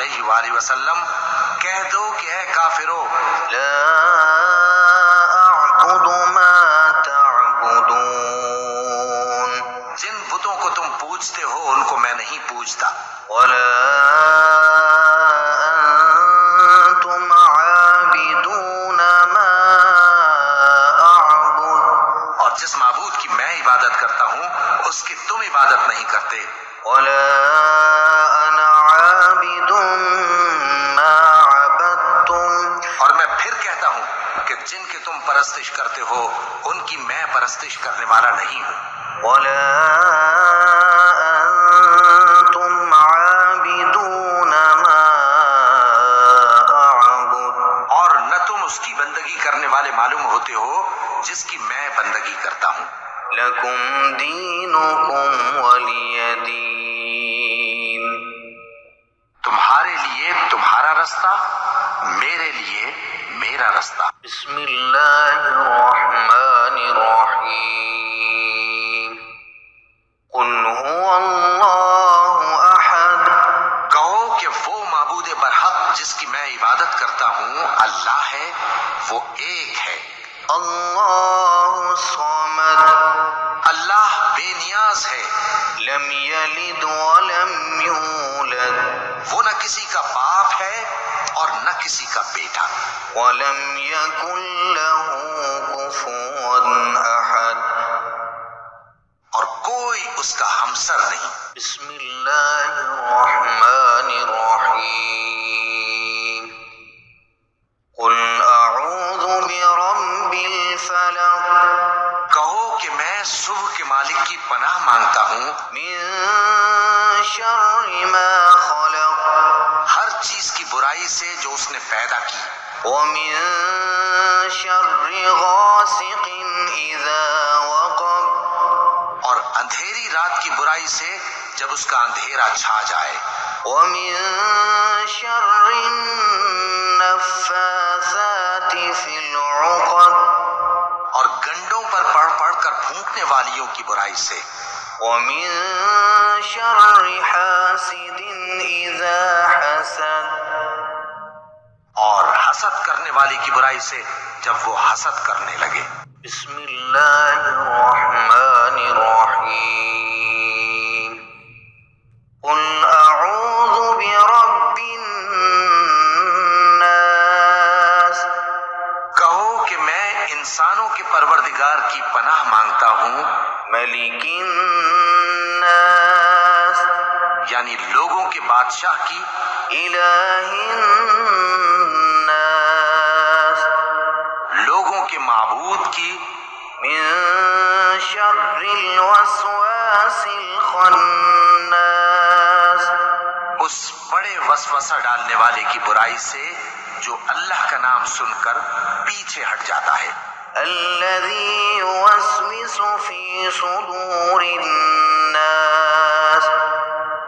علیہ وآلہ وسلم کہہ دو کہ اے کافرو لا اعبد ما تعبدون جن بتوں کو تم پوجتے ہو ان کو میں نہیں پوجتا ولا انتم عابدون ما اعبد اور جس معبود کی میں عبادت کرتا ہوں اس کی تم عبادت نہیں کرتے ولا انا عابد ما عبدتم اور میں پھر کہتا ہوں کہ جن کی تم پرستش کرتے ہو ان کی میں پرستش کرنے والا نہیں ہوں ولا انتم عابدون ما اعبد اور نہ تم اس کی بندگی کرنے والے معلوم ہوتے ہو جس کی میں بندگی کرتا ہوں لکم دینکم ولی دین تمہارے لیے تمہارا رستہ میرے لیے میرا رستہ بسم اللہ الرحمن الرحیم قل هو اللہ احد کہو کہ وہ معبود برحق جس کی میں عبادت کرتا ہوں اللہ ہے وہ ایک ہے اللہ الصمد اللہ بے نیاز ہے لم یلد ولم یولد وہ نہ کسی کا باپ ہے اور نہ کسی کا بیٹا ولم یکن له کفوا احد اور کوئی اس کا ہمسر نہیں بسم اللہ الرحمن الرحیم قل اعوذ برب الفلق کہو کہ میں صبح کے مالک کی پناہ مانگتا ہوں من شر ما خلق ہر چیز کی برائی سے جو اس نے پیدا کی ومن شر غاسق اذا وقب اور اندھیری رات کی برائی سے جب اس کا اندھیرا چھا جائے ومن شر النفاثات في العقد اور گنڈوں پر پڑھ پڑھ کر پھونکنے والیوں کی برائی سے ومن شر حاسد اذا حسد اور حسد کرنے والی کی برائی سے جب وہ حسد کرنے لگے بسم اللہ الرحمن الرحیم قل اعوذ برب الناس کہو کہ میں انسانوں کے پروردگار کی پناہ مانگتا ہوں ملک الناس یعنی لوگوں کے بادشاہ کی الہ الناس لوگوں کے معبود کی من شر الوسواس الخناس اس بڑے وسوسہ ڈالنے والے کی برائی سے جو اللہ کا نام سن کر پیچھے ہٹ جاتا ہے الذي يوسوس في صدور الناس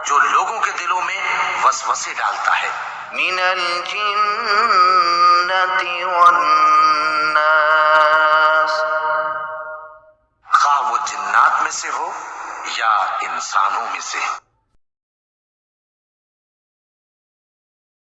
جو لوگوں کے دلوں میں وسوسے ڈالتا ہے من الجنة والناس خواہ وہ جنات میں سے ہو یا انسانوں میں سے